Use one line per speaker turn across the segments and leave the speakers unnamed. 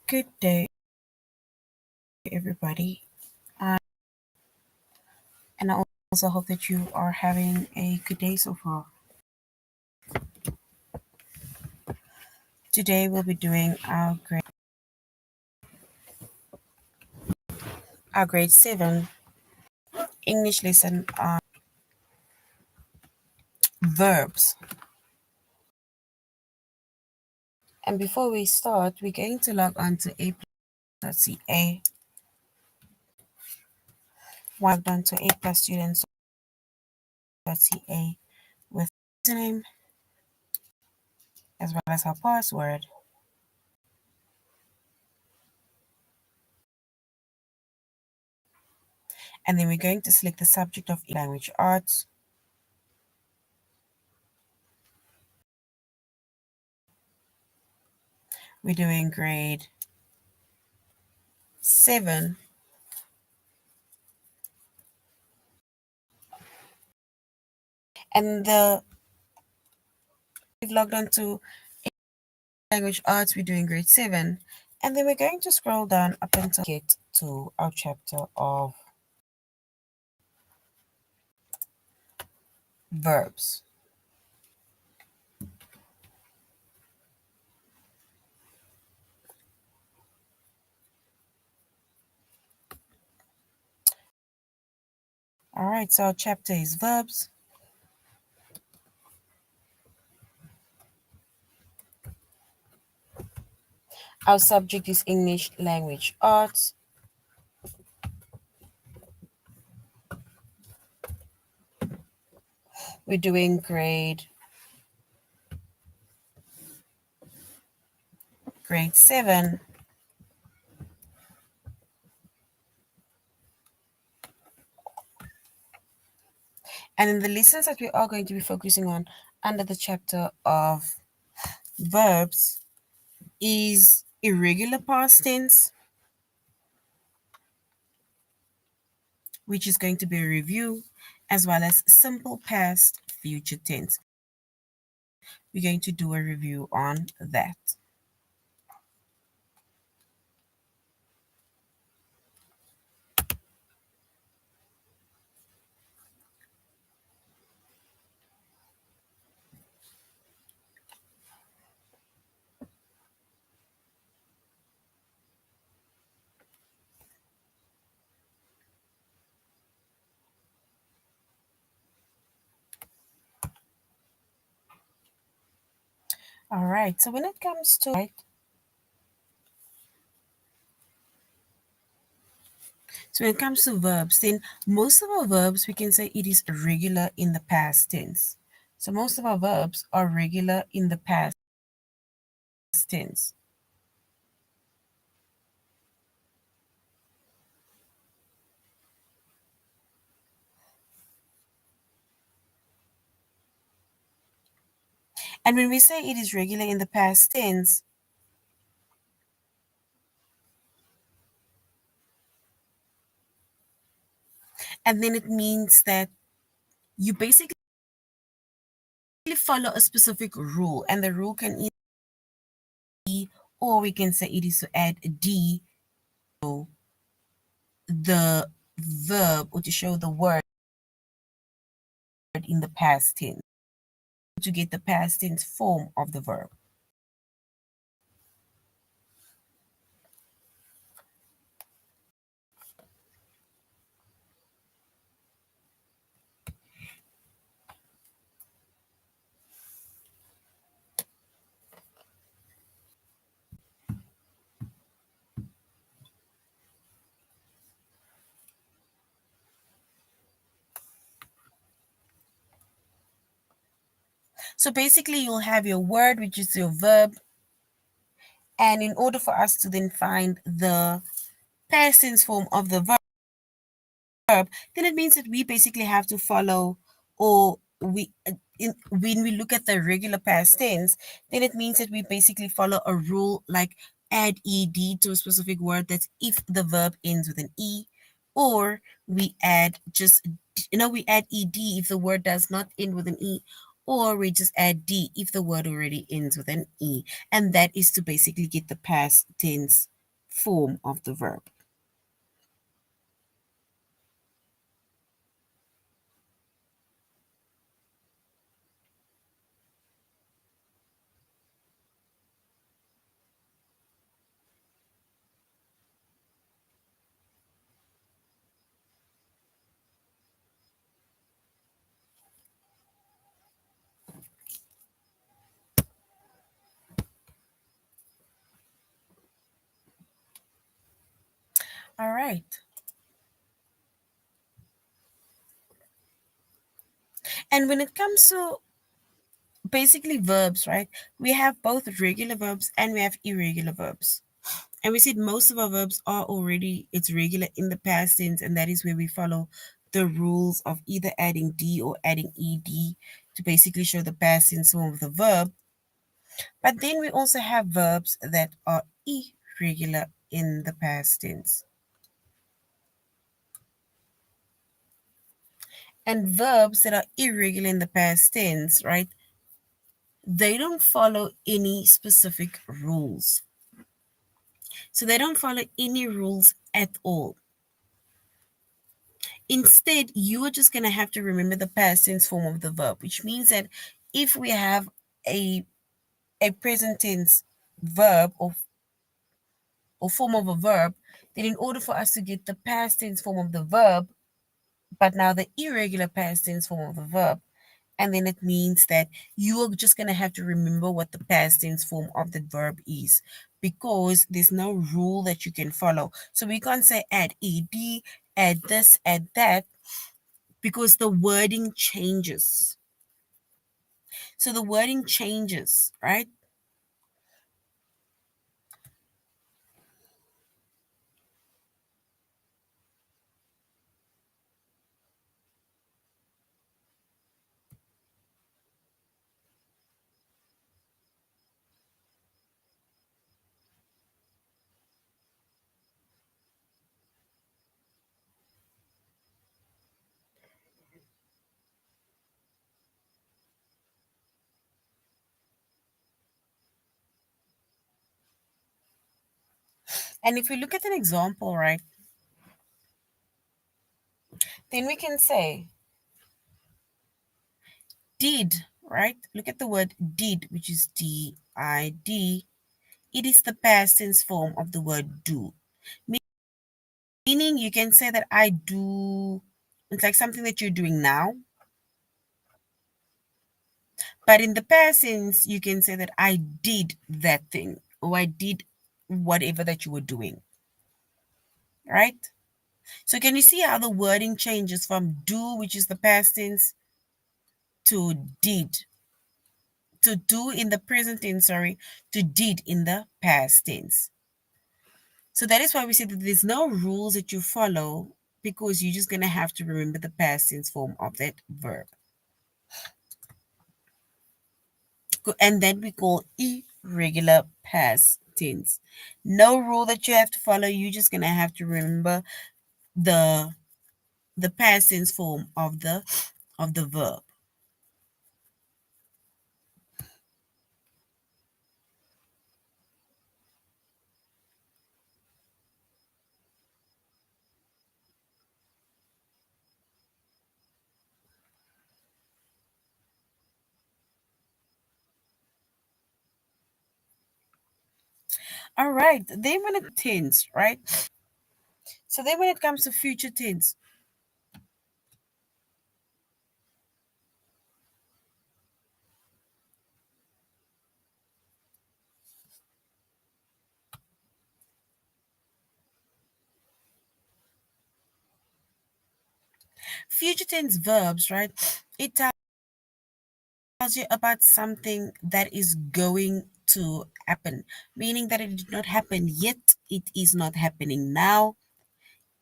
Good day, everybody. Uh, and I also hope that you are having a good day so far. Today, we'll be doing our grade 7 English lesson on verbs. And before we start, we're going to log on to a+.ca. Logged on to a+students.ca with username as well as our password. And then we're going to select the subject of language arts. We're doing grade 7. And we've logged on to language arts, we're doing grade 7. And then we're going to scroll down up until get to our chapter of verbs. All right, so our chapter is verbs. Our subject is English language arts. We're doing grade 7. And in the lessons that we are going to be focusing on under the chapter of verbs is irregular past tense, which is going to be a review, as well as simple past future tense. We're going to do a review on that. All right, so when it comes to verbs, then most of our verbs we can say it is regular in the past tense. So most of our verbs are regular in the past tense. And when we say it is regular in the past tense, and then it means that you basically follow a specific rule, and the rule can either be, or we can say it is to add D to the verb or to show the word in the past tense to get the past tense form of the verb. So basically, you'll have your word, which is your verb. And in order for us to then find the past tense form of the verb, then it means that we basically have to follow, or when we look at the regular past tense, then it means that we basically follow a rule like add ed to a specific word. That's if the verb ends with an e, or we add we add ed if the word does not end with an e, or we just add d if the word already ends with an e. And that is to basically get the past tense form of the verb. All right. And when it comes to basically verbs, right, we have both regular verbs and we have irregular verbs. And we said most of our verbs are already, it's regular in the past tense, and that is where we follow the rules of either adding D or adding ED to basically show the past tense form of the verb. But then we also have verbs that are irregular in the past tense. And verbs that are irregular in the past tense, right, they don't follow any specific rules. So they don't follow any rules at all. Instead, you are just going to have to remember the past tense form of the verb, which means that if we have a present tense verb or form of a verb, then in order for us to get the past tense form of the verb, but now the irregular past tense form of the verb, and then it means that you are just going to have to remember what the past tense form of the verb is, because there's no rule that you can follow. So we can't say add ed, add this, add that, because the wording changes. So the wording changes, right? And if we look at an example, right, then we can say did, right? Look at the word did, which is D-I-D. It is the past tense form of the word do. Meaning you can say that I do, it's like something that you're doing now. But in the past tense, you can say that I did that thing or I did whatever that you were doing, right? So can you see how the wording changes from do, which is the past tense, to did, to do in the present tense, sorry, to did in the past tense. So that is why we say that there's no rules that you follow, because you're just going to have to remember the past tense form of that verb. And that we call irregular past tense. No rule that you have to follow. You're just going to have to remember the past tense form of the verb. All right. Then when it tense, right? So then when it comes to future tense, future tense verbs, right? It tells you about something that is going to happen, meaning that it did not happen yet, it is not happening now,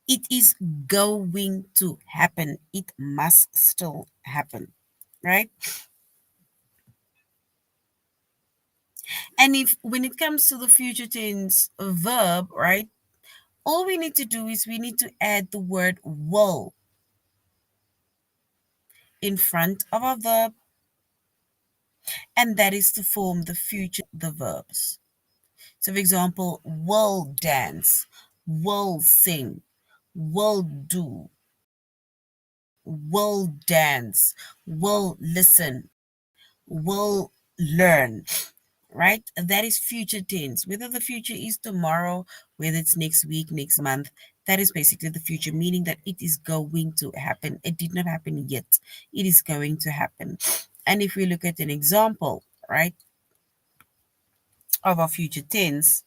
it is going to happen, it must still happen, right? And if when it comes to the future tense verb, right, all we need to do is we need to add the word will in front of our verb, and that is to form the future the verbs. So, for example, will dance, will sing, will do, will dance, will listen, will learn, right? That is future tense. Whether the future is tomorrow, whether it's next week, next month, that is basically the future, meaning that it is going to happen. It did not happen yet. It is going to happen. And if we look at an example, right, of our future tense,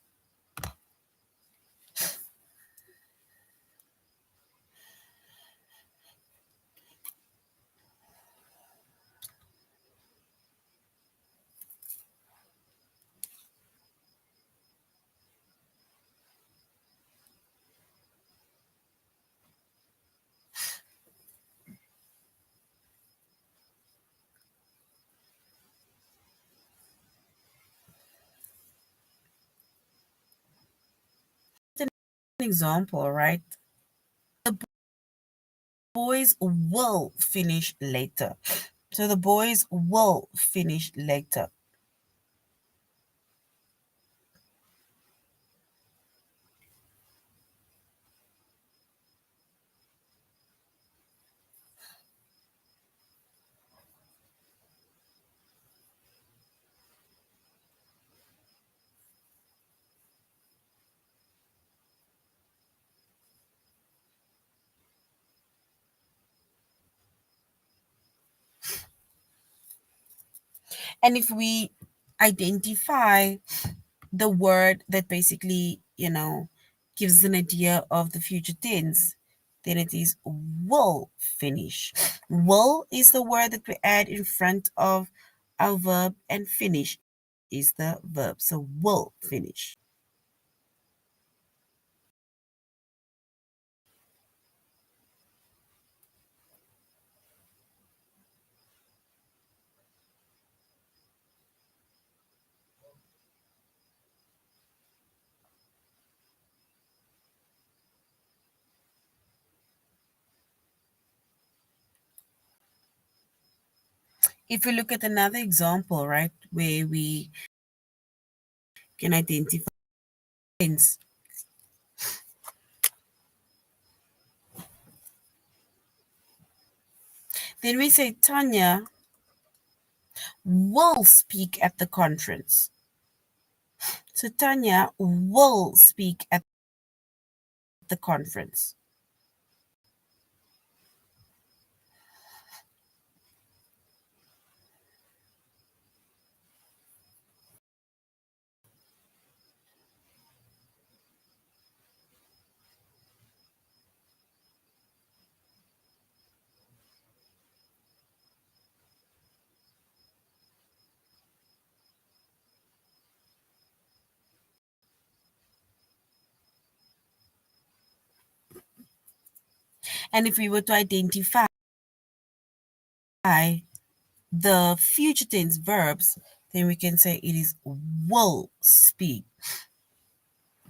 an example, right? The boys will finish later. So the boys will finish later. And if we identify the word that basically, gives an idea of the future tense, then it is will finish. Will is the word that we add in front of our verb, and finish is the verb. So will finish. If we look at another example, right, where we can identify tense, then we say Tanya will speak at the conference. So Tanya will speak at the conference. And if we were to identify the future tense verbs, then we can say it is will speak.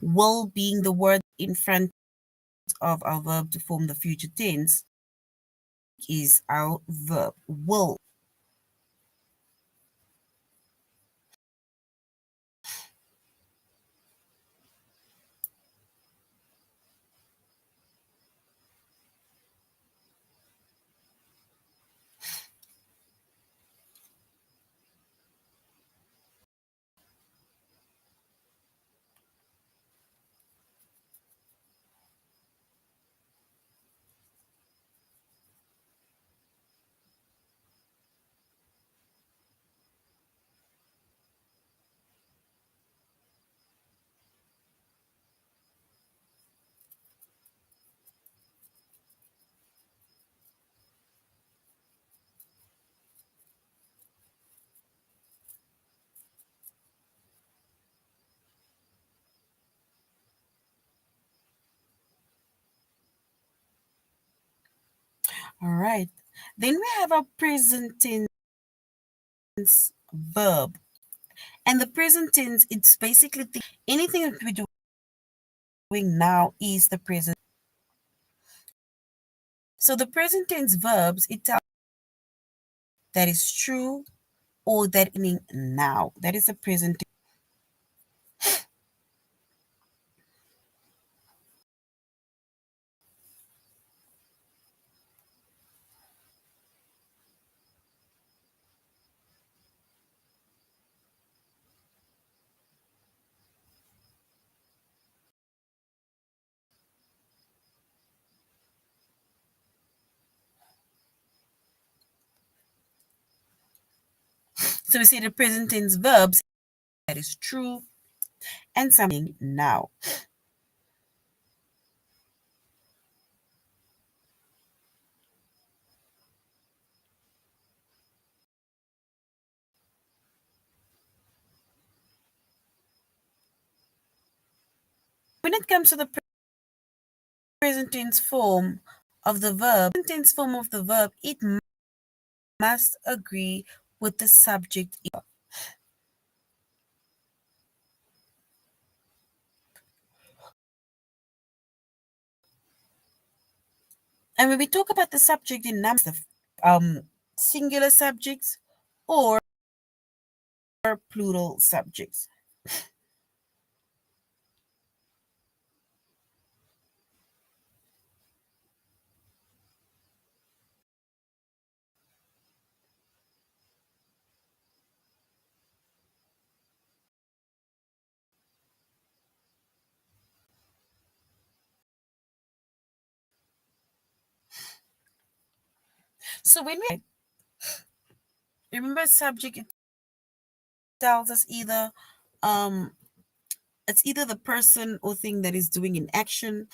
Will being the word in front of our verb to form the future tense is our verb will. All right. Then we have our present tense verb. And the present tense, it's basically anything that we're doing now is the present. So the present tense verbs, it tells that is true or that meaning now. That is the present. So we say the present tense verbs that is true and something now. When it comes to the present tense form of the verb, it must agree with the subject. And when we talk about the subject in numbers, the singular subjects or plural subjects. So when we remember subject, it tells us either um it's either the person or thing that is doing an action.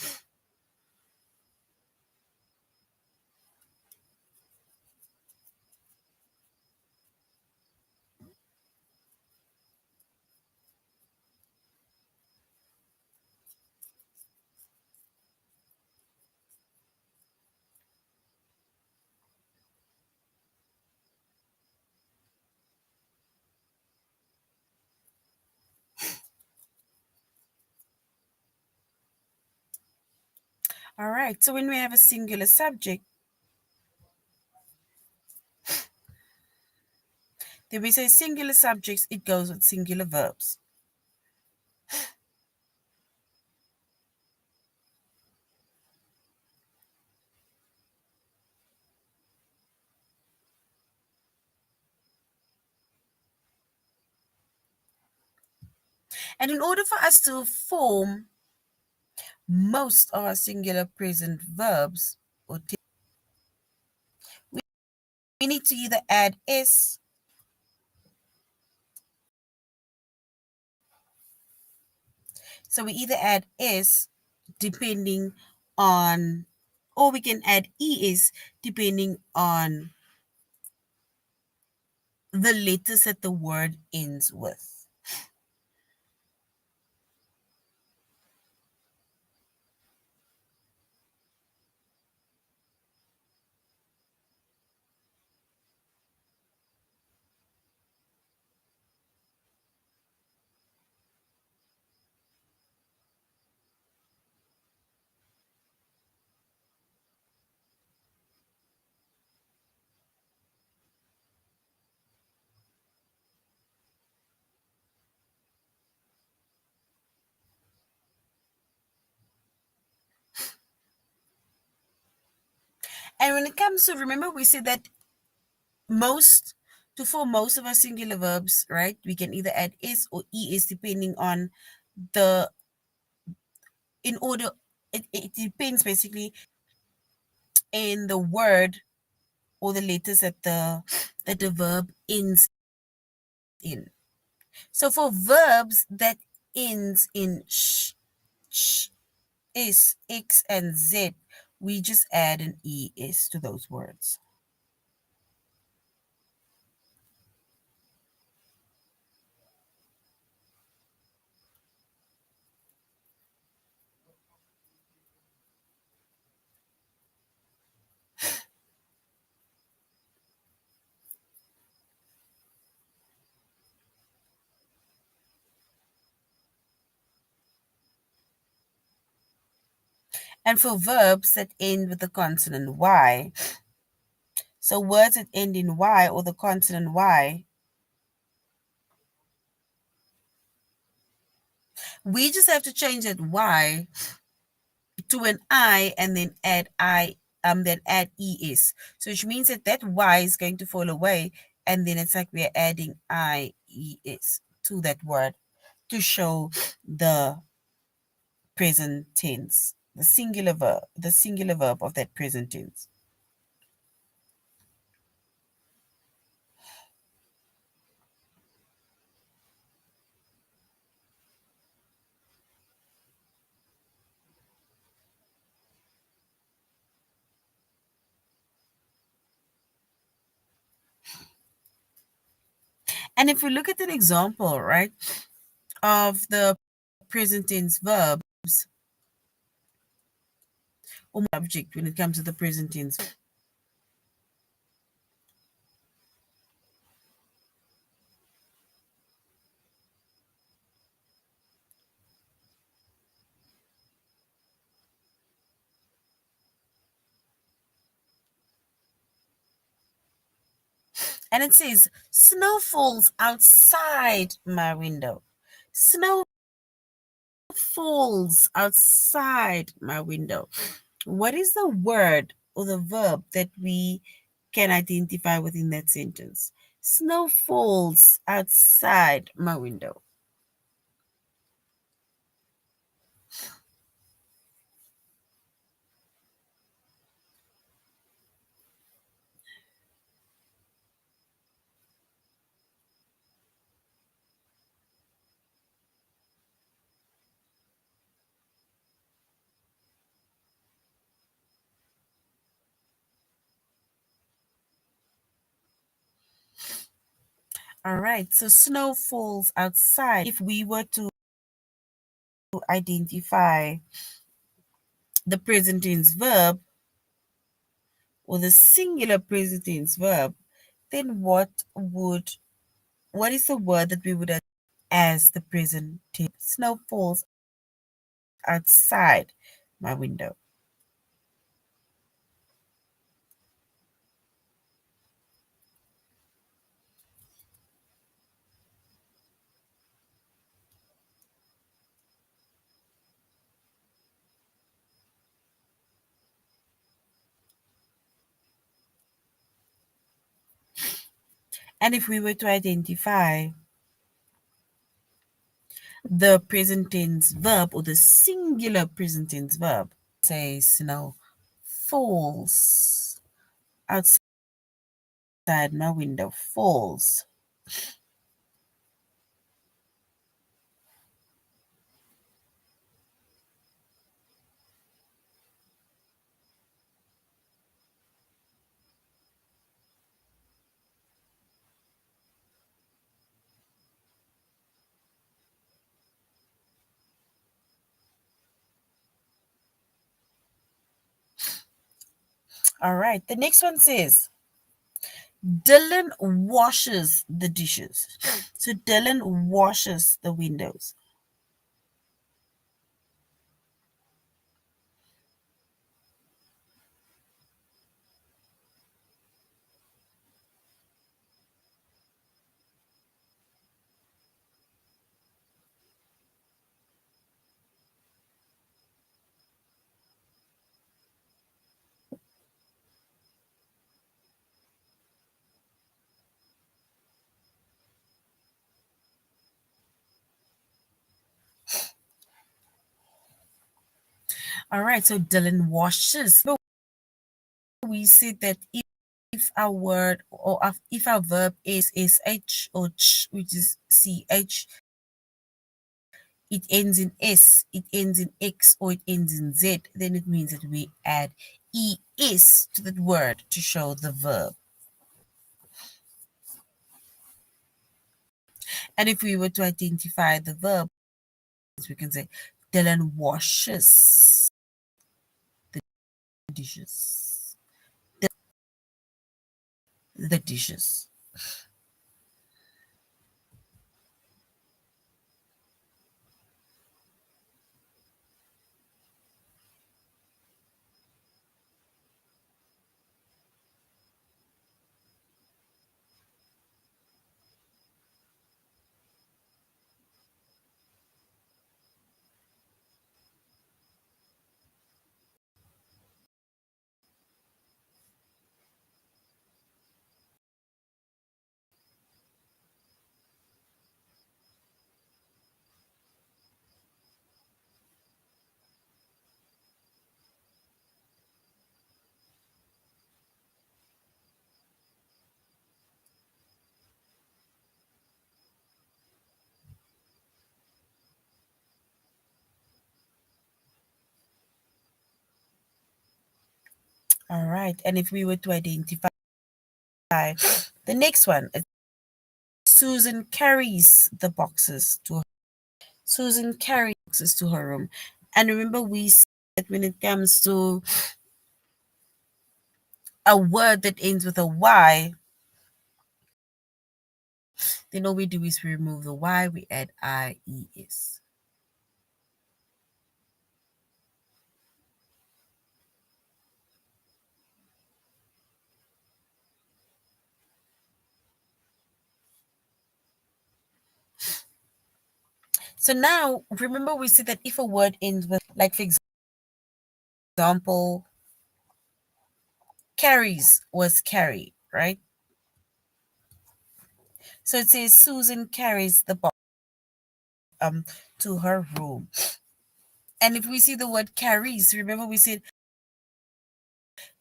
All right. So when we have a singular subject, then we say singular subjects, it goes with singular verbs. And in order for us to form most of our singular present verbs, we need to either add s, so we either add s depending on, or we can add es depending on the letters that the word ends with. And when it comes to, remember, we said that most, to form most of our singular verbs, right, we can either add s or es depending on the, in order, it depends basically in the word or the letters that the verb ends in. So for verbs that ends in sh, is, x, and z, we just add an es to those words. And for verbs that end with the consonant y, so words that end in y or the consonant y, we just have to change that y to an I and then add es. So which means that that y is going to fall away, and then it's like we're adding ies to that word to show the present tense, the singular verb of that present tense. And if we look at an example, right, of the present tense verbs or subject when it comes to the present tense. And it says, snow falls outside my window. Snow falls outside my window. What is the word or the verb that we can identify within that sentence? Snow falls outside my window. All right, so snow falls outside. If we were to identify the present tense verb or the singular present tense verb, then what is the word that we would add as the present tense? Snow falls outside my window. And if we were to identify the present tense verb or the singular present tense verb, say snow falls outside my window, falls. All right, the next one says Dylan washes the dishes. So Dylan washes the windows. All right, so Dylan washes. We said that if our word or if our verb is sh or ch, which is ch, it ends in s, it ends in x, or it ends in z, then it means that we add es to that word to show the verb. And if we were to identify the verb, we can say Dylan washes the dishes. The dishes. All right. And if we were to identify the next one, Susan carries the boxes to Susan carries boxes to her room. And remember, we said that when it comes to a word that ends with a Y, then all we do is we remove the Y, we add IES. So now, remember we said that if a word ends with, like for example, carries was carry, right? So it says Susan carries the box to her room. And if we see the word carries, remember we said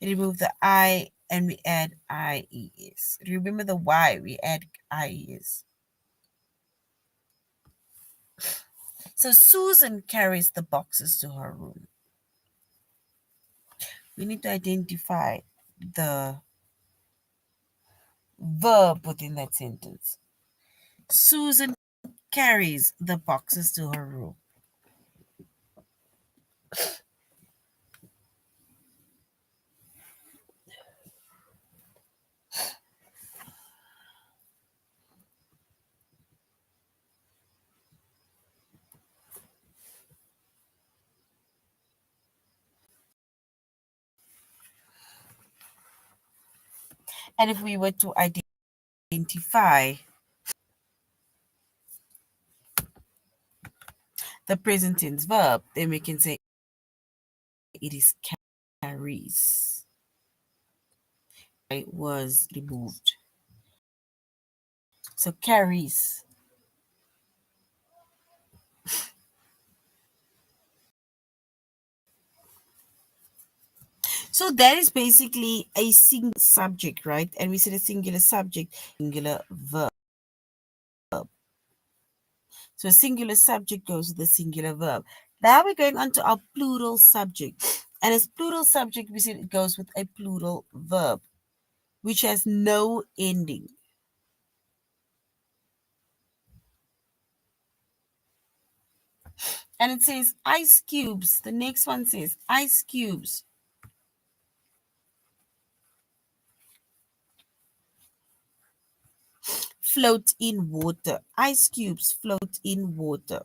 remove the I and we add IES. Remember the Y, we add IES. So Susan carries the boxes to her room. We need to identify the verb within that sentence. Susan carries the boxes to her room. And if we were to identify the present tense verb, then we can say it is carries. It was removed. So carries. So that is basically a single subject, right? And we said a singular subject, singular verb. So a singular subject goes with a singular verb. Now we're going on to our plural subject. And as plural subject, we said it goes with a plural verb, which has no ending. And it says ice cubes. The next one says ice cubes float in water. Ice cubes float in water.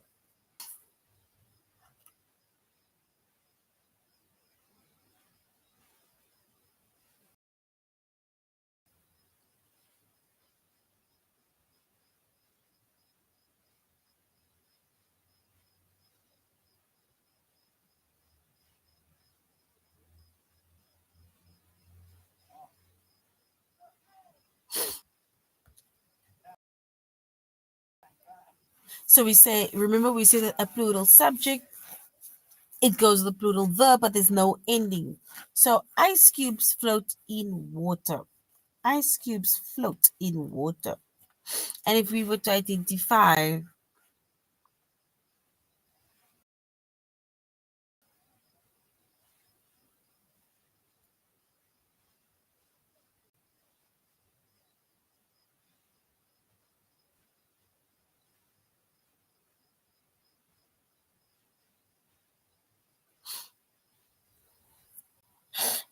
So we say, remember we said that a plural subject, it goes with a plural verb, but there's no ending. So ice cubes float in water. Ice cubes float in water. And if we were to identify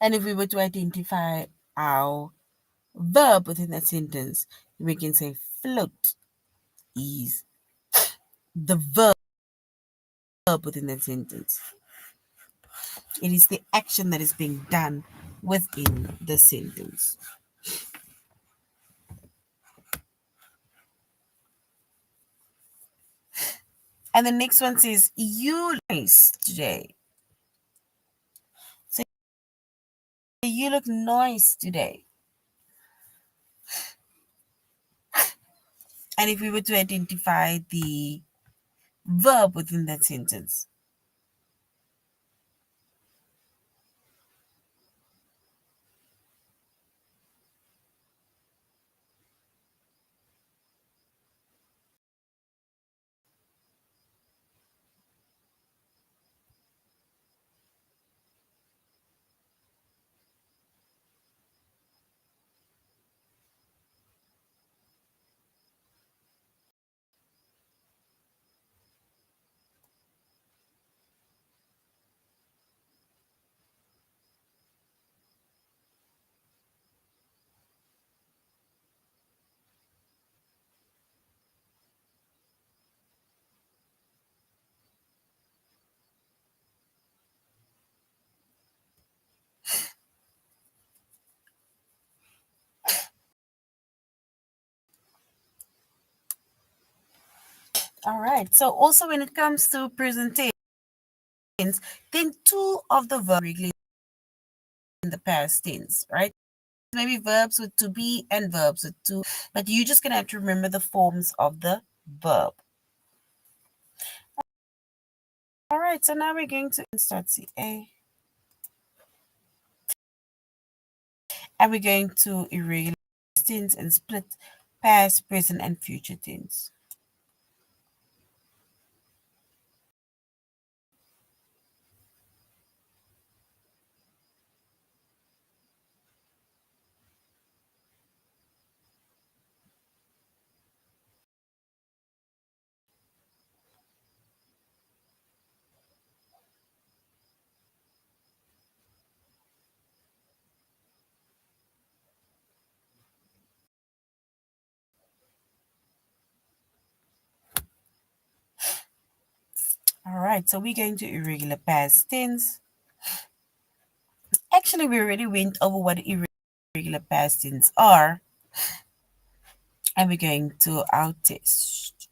and if we were to identify our verb within that sentence, we can say float is the verb within that sentence. It is the action that is being done within the sentence. And the next one says, you look nice today. So you look nice today. And if we were to identify the verb within that sentence, All right. So also when it comes to present tense, then two of the verbs regularly in the past tense, right? Maybe verbs with to be and verbs with to, but you're just gonna have to remember the forms of the verb. All right. So now we're going to start CA, and we're going to irregular tense and split past, present, and future tense. All right, so we're going to irregular past tense. Actually, we already went over what irregular past tense are, and we're going to our test.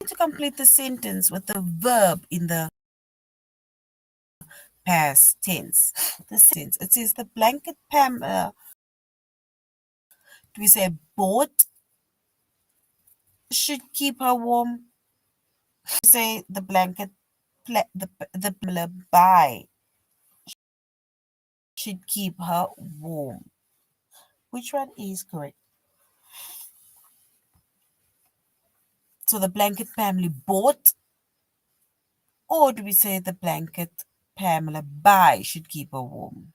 To complete the sentence with the verb in the past tense. The sentence, it says the blanket Pamela, do we say bought should keep her warm? We say the blanket, the Pamela buy should keep her warm. Which one is correct? So the blanket family bought, or do we say the blanket Pamela buy should keep her warm?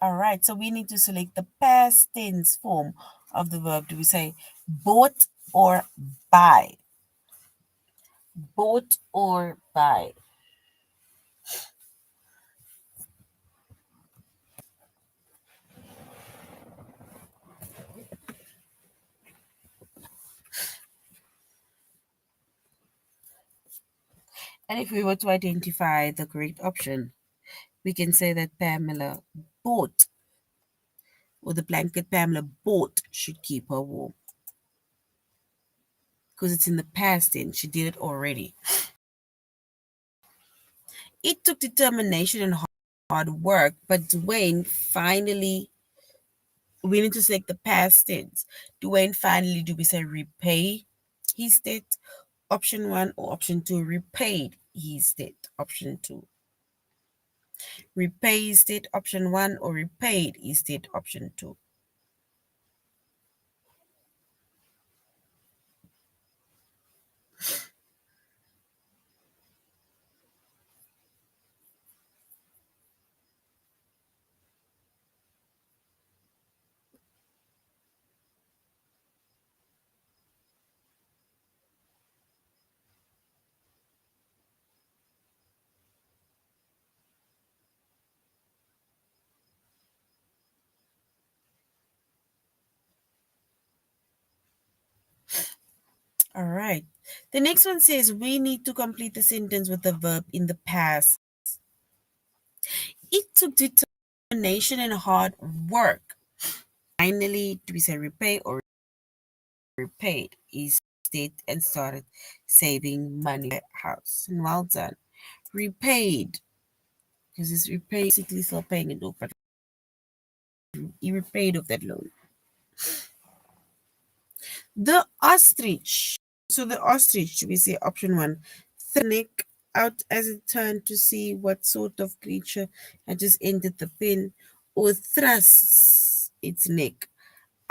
All right, so we need to select the past tense form of the verb. Do we say bought or buy? Bought or buy? And if we were to identify the correct option, we can say that Pamela bought, or the blanket Pamela bought should keep her warm. Because it's in the past tense, she did it already. It took determination and hard work, but Dwayne finally, we need to select the past tense. Dwayne finally, do we say repay his debt? Option one or option two, repaid his debt. Option two. Repay his debt, option one, or repaid his debt, option two. All right. The next one says we need to complete the sentence with the verb in the past. It took determination and hard work. Finally, do we say repay or repaid his debt and started saving money for the house? And well done. Repaid, because it's repaid, basically still paying it off, but he repaid off that loan. The ostrich. So the ostrich, we say option one, the neck out as it turned to see what sort of creature had just entered the pen, or thrusts its neck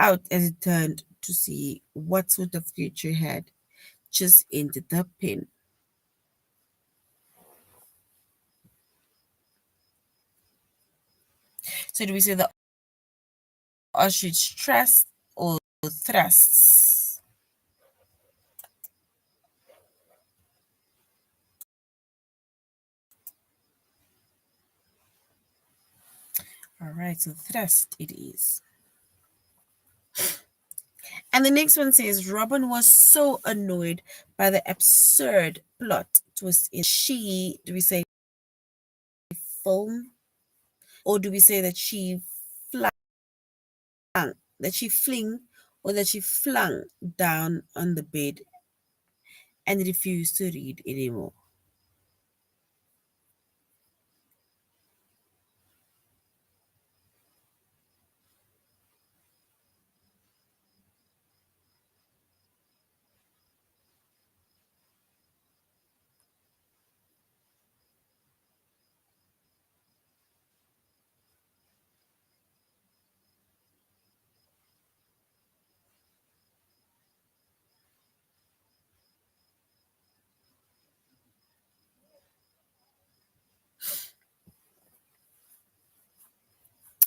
out as it turned to see what sort of creature had just entered the pen. So do we say the ostrich thrust or thrusts? All right, so thrust it is. And the next one says Robin was so annoyed by the absurd plot twist in she, do we say film, or do we say that she flung, that she fling, or that she flung down on the bed and refused to read anymore?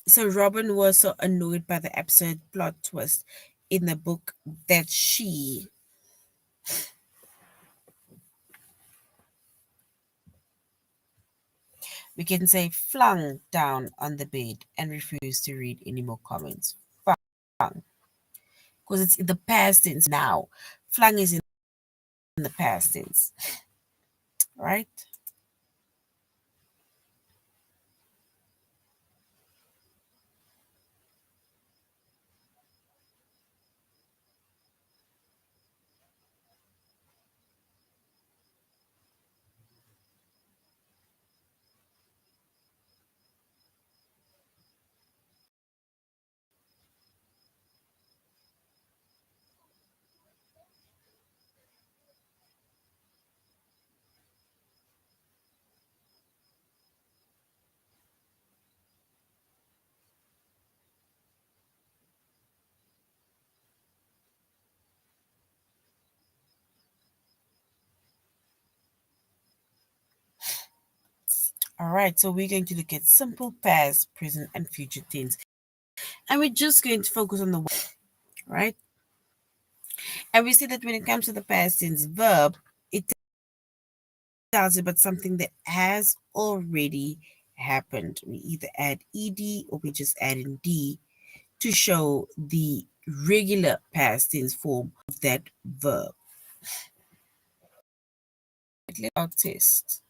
So Robin was so annoyed by the absurd plot twist in the book that she, we can say, flung down on the bed and refused to read any more comments. Flung, because it's in the past tense now. Flung is in the past tense, right? All right, so we're going to look at simple past, present, and future tense. And we're just going to focus on the one, right? And we see that when it comes to the past tense verb, it tells you about something that has already happened. We either add ed or we just add in d to show the regular past tense form of that verb. Our test.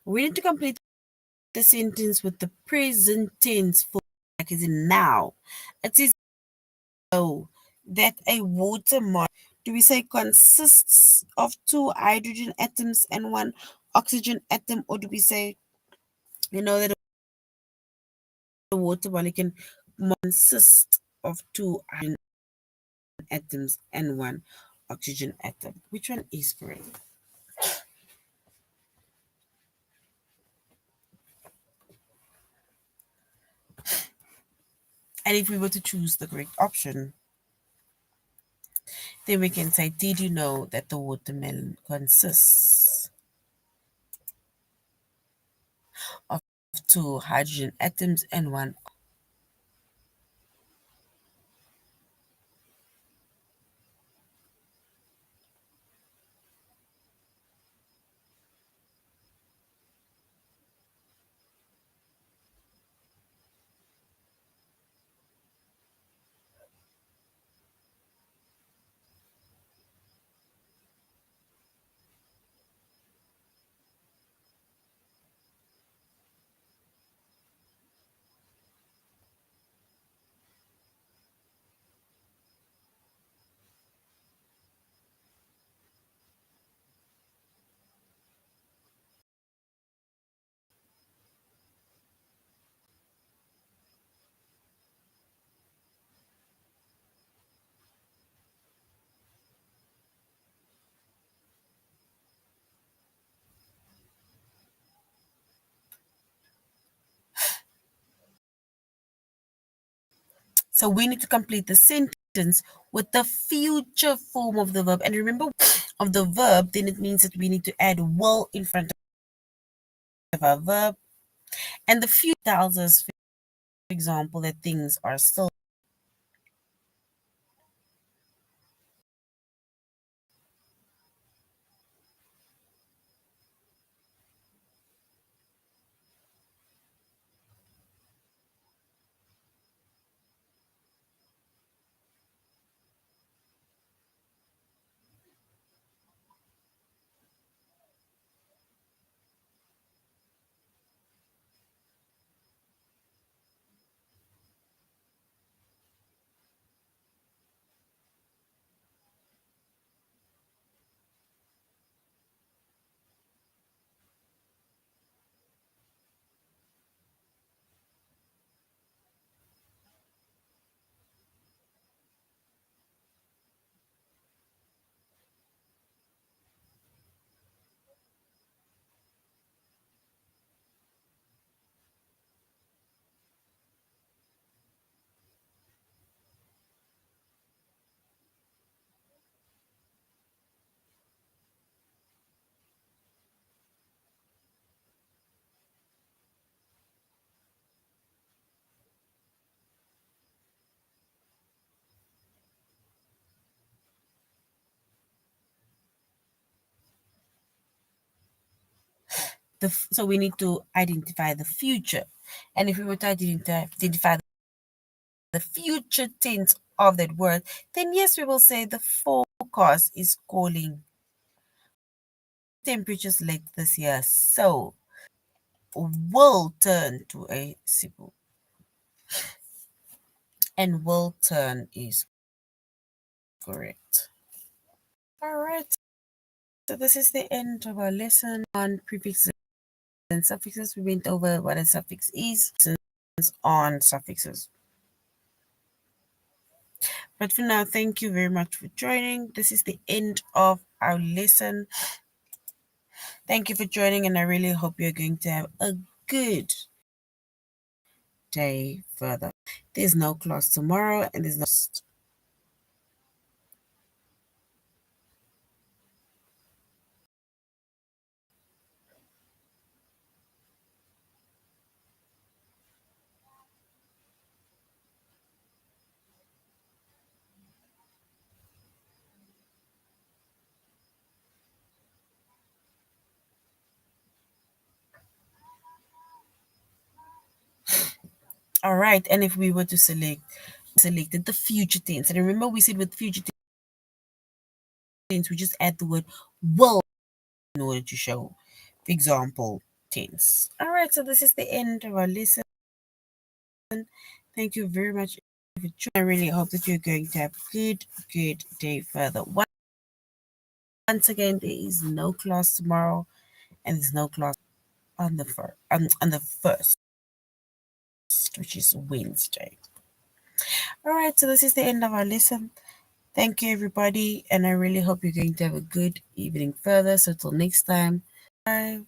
We need to complete the sentence with the present tense form, like is in now. It says oh, that a water molecule, do we say consists of two hydrogen atoms and one oxygen atom, or do we say, that a water molecule consists of two hydrogen atoms and one oxygen atom? Which one is correct? And if we were to choose the correct option, then we can say, did you know that the watermelon consists of two hydrogen atoms and one? So we need to complete the sentence with the future form of the verb. And remember, of the verb, then it means that we need to add will in front of our verb. And the future tells us, for example, that things are still. So we need to identify the future. And if we were to identify the future tense of that word, then yes, we will say the forecast is calling temperatures late this year. So will turn to a sibu. And will turn is correct. All right. So this is the end of our lesson on prefixes and suffixes. We went over what a suffix is, on suffixes. But for now, thank you very much for joining. This is the end of our lesson. Thank you for joining, and I really hope you're going to have a good day further. There's no class tomorrow, and there's no. All right, and if we were to selected the future tense, and remember we said with future tense we just add the word will in order to show the example tense. All right, so this is the end of our lesson. Thank you very much for joining. I really hope that you're going to have a good day further. Once again, there is no class tomorrow, and there's no class on the first, which is Wednesday. All right, so this is the end of our lesson. Thank you, everybody, and I really hope you're going to have a good evening further. So till next time, bye.